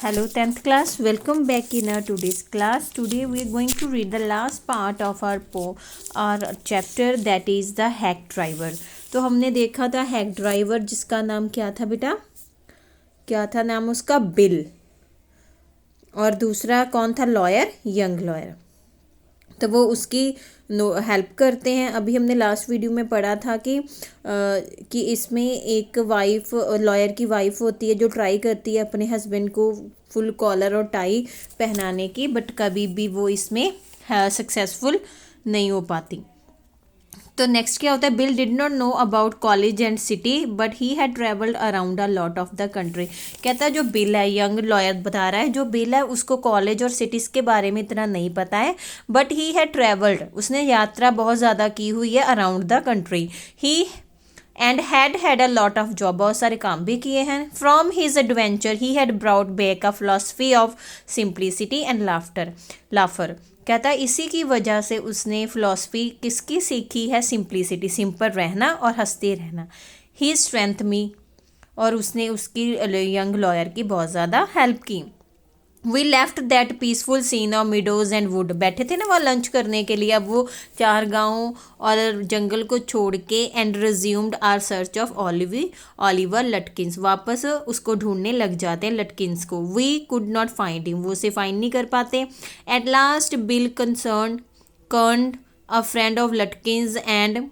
Hello 10th class, welcome back in our today's class. Today we are going to read the last part of our chapter, that is the hack driver. तो हमने देखा था hack driver जिसका नाम क्या था बेटा, क्या था नाम उसका, बिल, और दूसरा कौन था, लॉयर, यंग लॉयर। तो वो उसकी हेल्प करते हैं। अभी हमने लास्ट वीडियो में पढ़ा था कि इसमें एक वाइफ, लॉयर की वाइफ होती है जो ट्राई करती है अपने हस्बैंड को फुल कॉलर और टाई पहनाने की, बट कभी भी वो इसमें सक्सेसफुल नहीं हो पाती। तो नेक्स्ट क्या होता है, bill did not know about college and city but he had travelled around a lot of the country. कहता है जो बिल है, यंग लॉयर बता रहा है, जो बिल है उसको कॉलेज और सिटीज़ के बारे में इतना नहीं पता है, बट ही हैड ट्रेवल्ड, उसने यात्रा बहुत ज़्यादा की हुई है around the country. He and had a lot of job, बहुत सारे काम भी किए हैं। From his adventure he had brought back a philosophy of simplicity and laughter. कहता है इसी की वजह से उसने फिलॉसफी किसकी सीखी है, सिंप्लिसिटी, सिंपल रहना और हंसते रहना। ही स्ट्रेंथ मी, और उसने उसकी यंग लॉयर की बहुत ज़्यादा हेल्प की। We left that peaceful scene of meadows and wood, बैठे थे ना वहाँ लंच करने के लिए, अब वो चार गाँव और जंगल को छोड़ के, and resumed our search of Oliver Lutkins, वापस उसको ढूंढने लग जाते हैं लटकिंस को। We could not find him, वो उसे फाइंड नहीं कर पाते। At last Bill cornered a friend of Lutkins and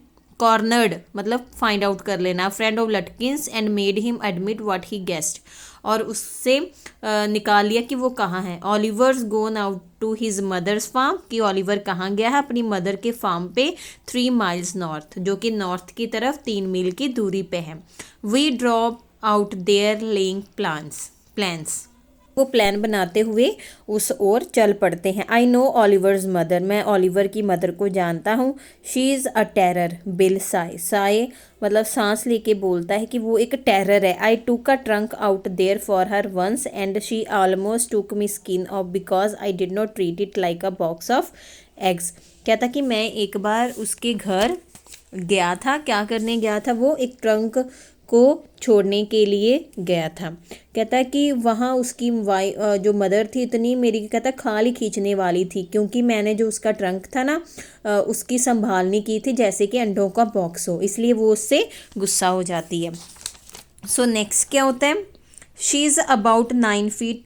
cornered, मतलब फाइंड आउट कर लेना, friend of Lutkins and made him admit what he guessed, और उससे निकाल लिया कि वो कहाँ है। Oliver's gone out to his mother's farm, कि ऑलिवर कहाँ गया है, अपनी मदर के फार्म पे 3 माइल्स नॉर्थ, जो कि नॉर्थ की तरफ 3 मील की दूरी पे है। We drop out there laying plans, वो प्लान बनाते हुए उस ओर चल पड़ते हैं। आई नो ऑलिवर्स मदर, मैं ऑलिवर की मदर को जानता हूँ। She is a terror, Bill said मतलब सांस लेके बोलता है कि वो एक टेरर है। I took a trunk out there for her once and she almost took me skin off because I did not treat it like a box of eggs. कहता कि मैं एक बार उसके घर गया था, क्या करने गया था, वो एक ट्रंक को छोड़ने के लिए गया था। कहता है कि वहाँ उसकी जो मदर थी इतनी मेरी, कहता खाल ही खींचने वाली थी, क्योंकि मैंने जो उसका ट्रंक था ना उसकी संभाल नहीं की थी, जैसे कि अंडों का बॉक्स हो, इसलिए वो उससे गुस्सा हो जाती है। सो नेक्स्ट क्या होता है, she is about 9 feet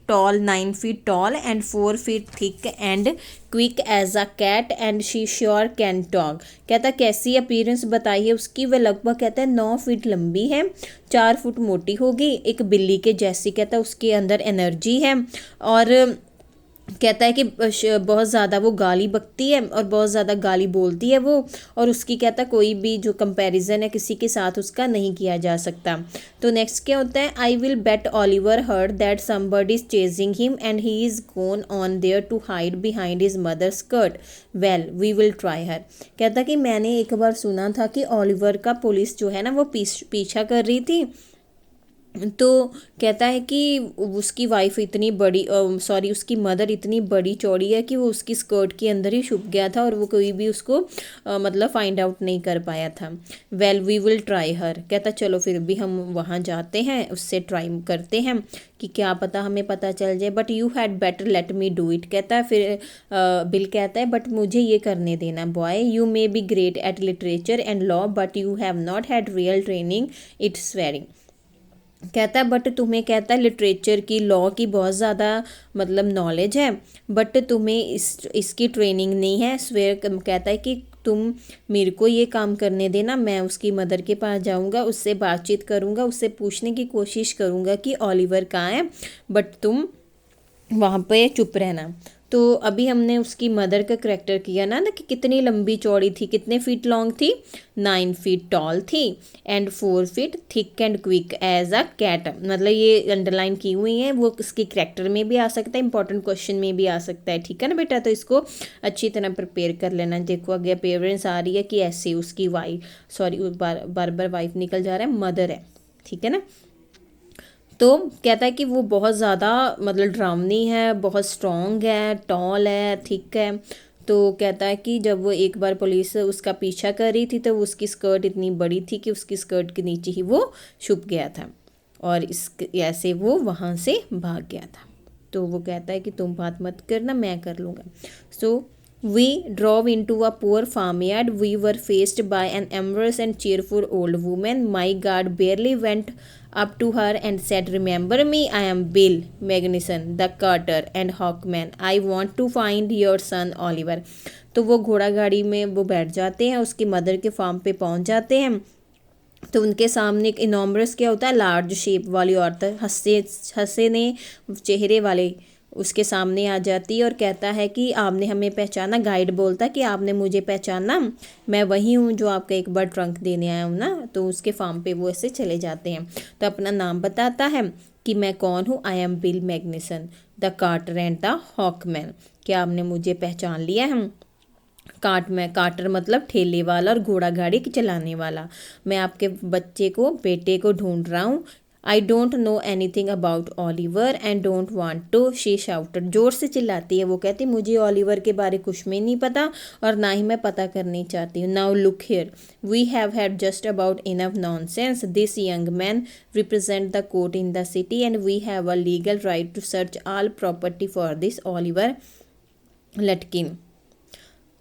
tall and 4 feet thick and quick as a cat and she sure can talk. कहता कैसी अपीयरेंस बताइए उसकी, वह लगभग कहता है 9 फीट लंबी है, 4 फुट मोटी होगी, एक बिल्ली के जैसी, कहता उसके अंदर एनर्जी है, और कहता है कि बहुत ज़्यादा वो गाली बकती है और बहुत ज़्यादा गाली बोलती है वो, और उसकी कहता कोई भी जो कंपैरिजन है किसी के साथ उसका नहीं किया जा सकता। तो नेक्स्ट क्या होता है, I will bet Oliver heard that somebody is chasing him and he is gone on there to hide behind his mother skirt, well we will try her. कहता कि मैंने एक बार सुना था कि ऑलिवर का पुलिस जो है ना वो पीछा कर रही थी, तो कहता है कि उसकी वाइफ इतनी बड़ी, सॉरी उसकी मदर इतनी बड़ी चौड़ी है कि वो उसकी स्कर्ट के अंदर ही छुप गया था और वो कोई भी उसको मतलब फाइंड आउट नहीं कर पाया था। Well we will try her, कहता चलो फिर भी हम वहाँ जाते हैं, उससे ट्राई करते हैं कि क्या पता हमें पता चल जाए, but you had better let me do it. कहता है फिर बिल कहता है बट मुझे ये करने देना, boy you may be great at literature and law but you have not had real training it swearing. कहता है बट तुम्हें, कहता है लिटरेचर की, लॉ की बहुत ज़्यादा मतलब नॉलेज है, बट तुम्हें इसकी ट्रेनिंग नहीं है। स्वेयर कहता है कि तुम मेरे को ये काम करने देना, मैं उसकी मदर के पास जाऊंगा, उससे बातचीत करूंगा, उससे पूछने की कोशिश करूंगा कि ऑलिवर कहाँ है, बट तुम वहाँ पे चुप रहना। तो अभी हमने उसकी मदर का करेक्टर किया ना कि कितनी लंबी चौड़ी थी, कितने फीट लॉन्ग थी, 9 feet टॉल थी, and 4 feet thick and quick as a cat. मतलब ये अंडरलाइन की हुई है, वो इसके करेक्टर में भी आ सकता है, इंपॉर्टेंट क्वेश्चन में भी आ सकता है, ठीक है ना बेटा। तो इसको अच्छी तरह प्रिपेयर कर लेना। देखो आगे अपेयरेंस आ रही है कि ऐसे उसकी वाइफ, सॉरी बार बार वाइफ निकल जा रहा है, मदर है, ठीक है ना। तो कहता है कि वो बहुत ज़्यादा मतलब ड्रामनी है, बहुत स्ट्रॉन्ग है, टॉल है, थिक है। तो कहता है कि जब वो एक बार पुलिस उसका पीछा कर रही थी तो उसकी स्कर्ट इतनी बड़ी थी कि उसकी स्कर्ट के नीचे ही वो छुप गया था, और इस ऐसे वो वहाँ से भाग गया था। तो वो कहता है कि तुम बात मत करना, मैं कर लूँगा। सो we drove into a poor farmyard. We were faced by an amorous and cheerful old woman. My guard barely went up to her and said, "Remember me? I am Bill Magnuson, the carter and hawkman. I want to find your son Oliver." तो वो घोड़ा गाड़ी में वो बैठ जाते हैं, उसकी मदर के फार्म पे पहुंच जाते हैं। तो उनके सामने एक इनॉमरस क्या होता है, लार्ज शेप वाली औरत हंसे ने चेहरे वाले उसके सामने आ जाती है और कहता है कि आपने हमें पहचाना। गाइड बोलता है कि आपने मुझे पहचाना, मैं वही हूँ जो आपका एक बार ट्रंक देने आया हूँ ना। तो उसके फार्म पे वो ऐसे चले जाते हैं। तो अपना नाम बताता है कि मैं कौन हूँ, I am Bill Magnuson the carter and the hawkman. क्या आपने मुझे पहचान लिया है? कार्टर मतलब ठेले वाला और घोड़ा गाड़ी चलाने वाला। मैं आपके बच्चे को, बेटे को ढूंढ रहा हूँ। I don't know anything about Oliver and don't want to, she shouted. जोर से चिल्लाती है वो, कहती मुझे ओलिवर के बारे कुछ में नहीं पता और ना ही मैं पता करनी चाहती हूँ। Now look here, we have had just about enough nonsense. This young man represent the court in the city and we have a legal right to search all property for this Oliver Lutkin.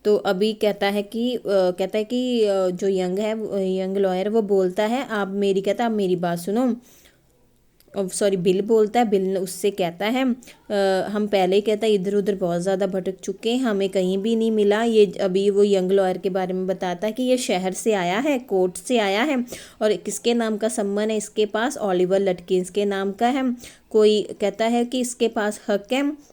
तो अभी कहता है कि जो young lawyer वो बोलता है, कहता है आप मेरी बात सुनो। सॉरी, बिल बोलता है। बिल उससे कहता है हम पहले ही, कहता है इधर उधर बहुत ज़्यादा भटक चुके हैं, हमें कहीं भी नहीं मिला। ये अभी वो यंग लॉयर के बारे में बताता है कि ये शहर से आया है, कोर्ट से आया है और किसके नाम का सम्मन है इसके पास, ओलिवर लटकिंस के नाम का है। कोई कहता है कि इसके पास हक है,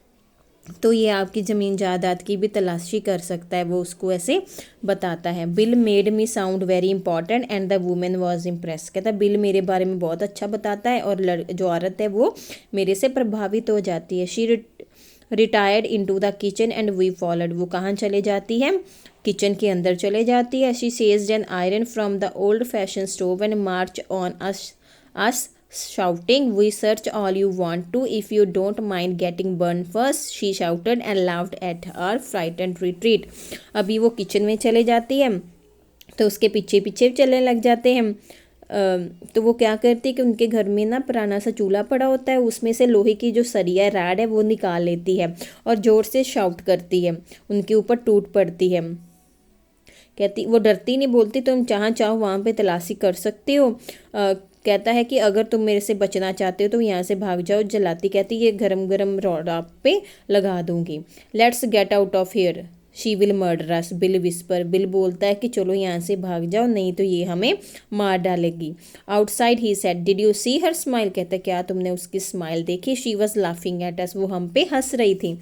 तो ये आपकी ज़मीन जायदाद की भी तलाशी कर सकता है, वो उसको ऐसे बताता है। Bill made me sound very important and the women was impress. कहता है बिल मेरे बारे में बहुत अच्छा बताता है और जो औरत है वो मेरे से प्रभावित हो जाती है। She retired into the kitchen and we followed. वो कहाँ चले जाती है? किचन के अंदर चले जाती है। She seized an iron from the old fashion stove and march on us shouting, "We search all you want to if you don't mind getting burned first," she shouted and laughed at our frightened retreat. अभी वो kitchen में चले जाती है तो उसके पीछे पीछे चलने लग जाते हैं। तो वो क्या करती है कि उनके घर में ना पुराना सा चूल्हा पड़ा होता है, उसमें से लोहे की जो सरिया राड है वो निकाल लेती है और ज़ोर से शाउट करती है, उनके ऊपर टूट पड़ती है। कहती, वो डरती नहीं, बोलती तुम जहाँ चाहो वहाँ पे तलाशी कर सकते हो। कहता है कि अगर तुम मेरे से बचना चाहते हो तो यहाँ से भाग जाओ। जलाती कहती ये गरम गरम रॉड आप पे लगा दूंगी। Let's get out of here, she will murder us, bill whisper. Bill बोलता है कि चलो यहाँ से भाग जाओ, नहीं तो ये हमें मार डालेगी। Outside he said, did you see her smile. कहता है क्या तुमने उसकी स्माइल देखी? She was laughing at us, वो हम पे हंस रही थी।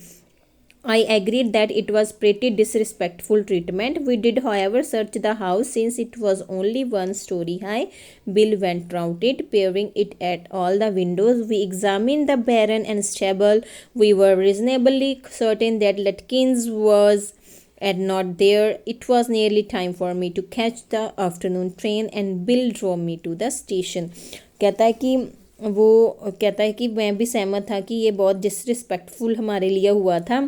I agreed that it was pretty disrespectful treatment. We did, however, search the house since it was only one story high. Bill went round it, peering it at all the windows. We examined the barn and stable. We were reasonably certain that Letkins was and not there. It was nearly time for me to catch the afternoon train and Bill drove me to the station. कहता है कि मैं भी सहमत था कि ये बहुत डिसरिस्पेक्टफुल हमारे लिए हुआ था।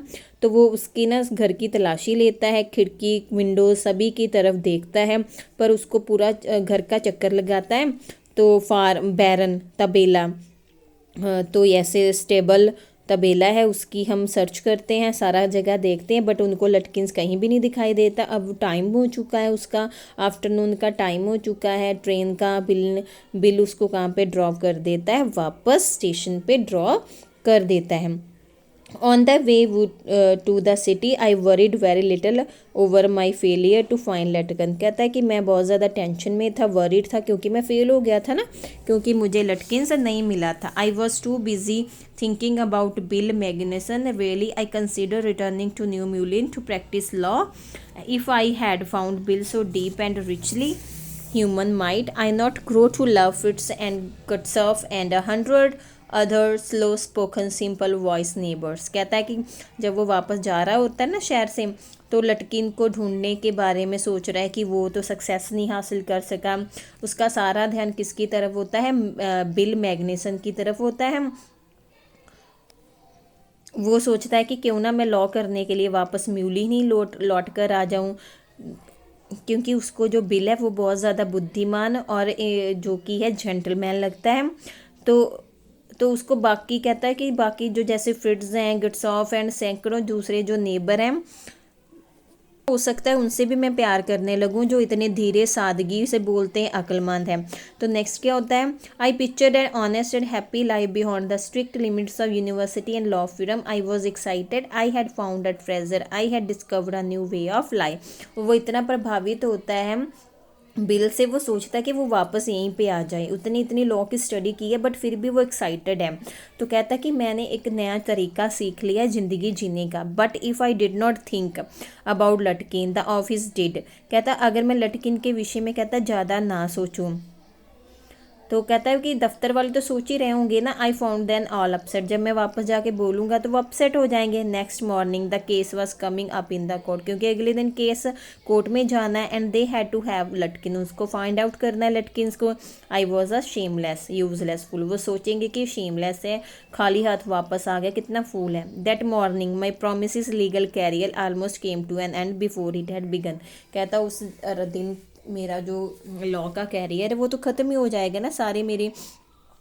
तो वो उसकी ना घर की तलाशी लेता है, खिड़की विंडो सभी की तरफ देखता है, पर उसको पूरा घर का चक्कर लगाता है। तो फार्म, बैरन, तबेला, तो ऐसे स्टेबल तबेला है उसकी हम सर्च करते हैं, सारा जगह देखते हैं, बट उनको लटकिंस कहीं भी नहीं दिखाई देता। अब टाइम हो चुका है उसका, आफ्टरनून का टाइम हो चुका है ट्रेन का। बिल उसको कहाँ पे ड्रॉप कर देता है? वापस स्टेशन पे ड्रॉप कर देता है। On the way to the city, I worried very little over my failure to find लटकन। कहता है कि मैं बहुत ज़्यादा टेंशन में था, वरीड था, क्योंकि मैं फेल हो गया था ना, क्योंकि मुझे लटकिन से नहीं मिला था। I was too busy thinking about Bill Magnuson. Really, I consider returning to New Mullen to practice law. If I had found Bill so deep and richly human, might I not grow to love Fritz and Kutsoff and 100 other slow spoken simple voice neighbours. कहता है कि जब वो वापस जा रहा होता है ना शहर से, तो लटकिन को ढूंढने के बारे में सोच रहा है कि वो तो सक्सेस नहीं हासिल कर सका। उसका सारा ध्यान किसकी तरफ होता है? बिल मैग्नेसन की तरफ होता है। वो सोचता है कि क्यों ना मैं लॉ करने के लिए वापस म्यूली नहीं लौट कर आ जाऊं, क्योंकि उसको जो बिल है वो बहुत ज़्यादा बुद्धिमान और जो कि है जेंटलमैन लगता है। तो तो उसको बाकी कहता है कि बाकी जो जैसे फ्रिट्ज हैं, गिट्सॉफ एंड सैकड़ों दूसरे जो नेबर हैं, हो सकता है उनसे भी मैं प्यार करने लगूं जो इतने धीरे सादगी से बोलते हैं, अक्लमंद हैं। तो नेक्स्ट क्या होता है, I pictured an honest and happy life beyond the strict limits of university and law freedom. I was excited, I had found a treasure, I had discovered a new way of life. वो इतना प्रभावित होता है bill से, वो सोचता है कि वो वापस यहीं पे आ जाए। उतनी इतनी लॉ की स्टडी की है बट फिर भी वो एक्साइटेड है। तो कहता है कि मैंने एक नया तरीका सीख लिया है ज़िंदगी जीने का। But if I did not think about Lutkin the office did. कहता अगर मैं लटकिन के विषय में कहता ज़्यादा ना सोचूं, तो कहता है कि दफ्तर वाले तो सोच ही रहे होंगे ना। I found then all upset, जब मैं वापस जाके बोलूँगा तो वो अपसेट हो जाएंगे। Next morning the case was coming up in the court, क्योंकि अगले दिन केस कोर्ट में जाना है and they had to have Lutkin, उसको फाइंड आउट करना है लटकिन को। I was a shameless useless fool, वो सोचेंगे कि शेमलेस है, खाली हाथ वापस आ गया, कितना फूल है। That morning my promise legal career almost came to an end before it had begun. कहता उस दिन मेरा जो लॉ का कैरियर है वो तो ख़त्म ही हो जाएगा ना, सारे मेरे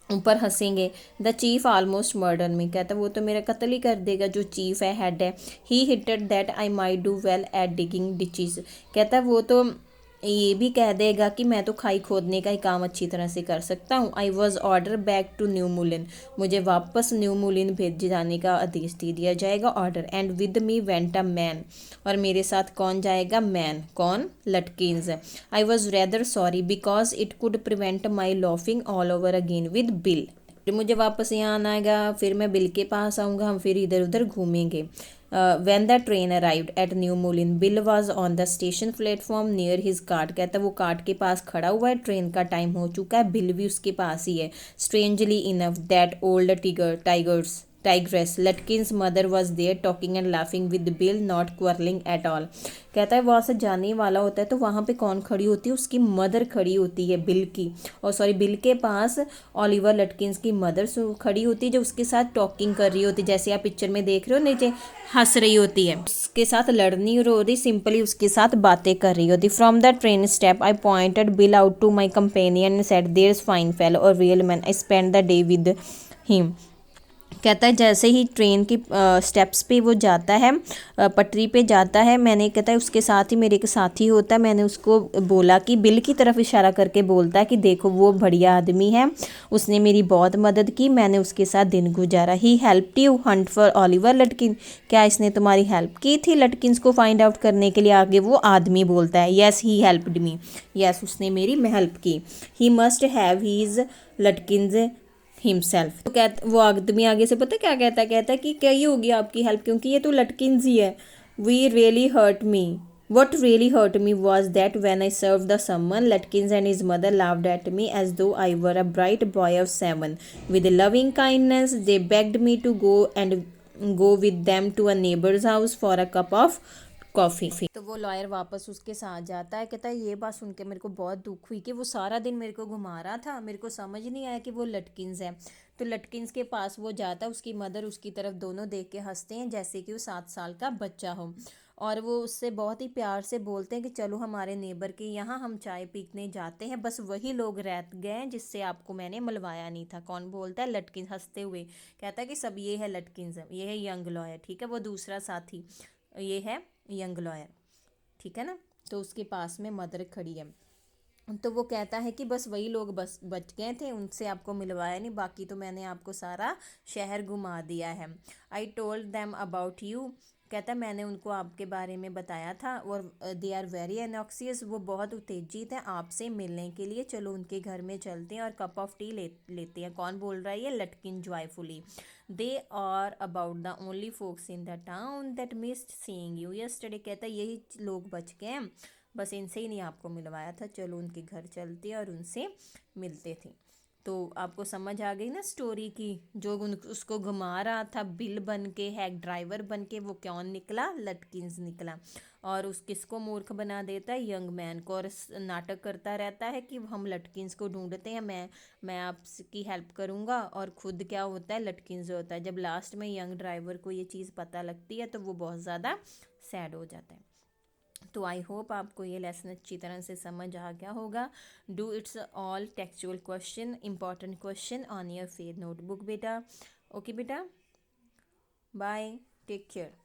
ऊपर हंसेंगे। द चीफ ऑलमोस्ट मर्डर मी, कहता वो तो मेरा कत्ल ही कर देगा, जो चीफ है, हेड है। He hinted that I might do well at digging ditches, कहता वो तो ये भी कह देगा कि मैं तो खाई खोदने का ही काम अच्छी तरह से कर सकता हूँ। I was order back to New Mullin, मुझे वापस न्यू मुलिन भेजे जाने का आदेश दे दिया जाएगा, order. And with me went a man, और मेरे साथ कौन जाएगा, मैन, कौन, Lutkins. I was rather sorry because it could prevent my laughing all over again with Bill, फिर मुझे वापस यहाँ आना आएगा, फिर मैं बिल के पास आऊँगा, हम फिर इधर उधर घूमेंगे। When the train arrived at new मुलिन, bill was on the station platform near his cart, कहता वो कार्ट के पास खड़ा हुआ है, ट्रेन का टाइम हो चुका है, बिल भी उसके पास ही है। Strangely enough that old tigress Lutkins mother was there talking and laughing with Bill, not quarrelling at all. कहता है वहाँ से जाने वाला होता है तो वहाँ पे कौन खड़ी होती है, उसकी मदर खड़ी होती है बिल की, और सॉरी बिल के पास ओलिवर लटकिन्स की मदर खड़ी होती है, जो उसके साथ टॉकिंग कर रही होती है, जैसे आप पिक्चर में देख रहे हो नीचे हंस रही होती है, उसके साथ लड़ नहीं हो रही, सिंपली उसके साथ बातें कर रही होती। From the train step I pointed Bill out to my companion and said there is fine fellow और real man, I spend the day with him. कहता है जैसे ही ट्रेन की स्टेप्स पे वो जाता है, पटरी पे जाता है, मैंने कहता है उसके साथ ही मेरे एक साथी होता है, मैंने उसको बोला कि बिल की तरफ इशारा करके बोलता है कि देखो वो बढ़िया आदमी है, उसने मेरी बहुत मदद की, मैंने उसके साथ दिन गुजारा। He helped you hunt for Oliver Lutkin, क्या इसने तुम्हारी हेल्प की थी लटकिन्स को फाइंड आउट करने के लिए? आगे वो आदमी बोलता है yes he helped me, yes उसने मेरी हेल्प की। He must have he's Lutkins himself, तो वो आदमी आगे से पता क्या कहता है, कहता है कि क्या ये होगी आपकी हेल्प, क्योंकि ये तो लटकिन्स ही है। We really hurt me, what really hurt me was that when I served the someone, Lutkins and his mother laughed at me as though I were a bright boy of 7. With loving kindness, they begged me to go with them to a neighbor's house for a cup of coffee. तो वो lawyer वापस उसके साथ जाता है, कहता है ये बात सुन के मेरे को बहुत दुख हुई कि वो सारा दिन मेरे को घुमा रहा था, मेरे को समझ नहीं आया कि वो लटकिन्स है। तो लटकिन्स के पास वो जाता है, उसकी मदर उसकी तरफ दोनों देख के हंसते हैं जैसे कि वो 7 साल का बच्चा हो, और वो उससे बहुत ही प्यार से बोलते हैं कि चलो हमारे नेबर के यहाँ हम चाय पीने जाते हैं, बस वही लोग रह गए जिससे आपको मैंने मिलवाया नहीं था। कौन बोलता है? लटकिन्स हंसते हुए कहता है कि सब ये है लटकिन्स, ये है यंग लॉयर, ठीक है, वो दूसरा साथी ये है यंग लॉयर, ठीक है ना। तो उसके पास में मदर खड़ी है, तो वो कहता है कि बस वही लोग बस बच गए थे, उनसे आपको मिलवाया नहीं, बाकी तो मैंने आपको सारा शहर घुमा दिया है। I told them about you, कहता है मैंने उनको आपके बारे में बताया था, और दे आर वेरी एनॉक्सियस, वो बहुत उत्तेजित हैं आपसे मिलने के लिए, चलो उनके घर में चलते हैं और कप ऑफ टी लेते हैं। कौन बोल रहा है? ये Lutkin joyfully. They are about the only folks in the town that missed seeing you yesterday, कहता है यही लोग बच गए हैं, बस इनसे ही नहीं आपको मिलवाया था, चलो उनके घर चलते और उनसे मिलते थे। तो आपको समझ आ गई ना स्टोरी की, जो उसको घुमा रहा था बिल बन के, हैक ड्राइवर बन के, वो कौन निकला? लटकिन्स निकला। और उस किसको मूर्ख बना देता है? यंग मैन को, और नाटक करता रहता है कि हम लटकिन्स को ढूंढते हैं, मैं आपकी हेल्प करूँगा, और खुद क्या होता है? लटकिन्स होता है। जब लास्ट में यंग ड्राइवर को ये चीज़ पता लगती है तो वो बहुत ज़्यादा सैड हो जाता है। तो आई होप आपको ये लेसन अच्छी तरह से समझ आ गया होगा। Do it's all textual question, important question on your fair notebook बेटा। ओके बेटा, बाय, टेक केयर।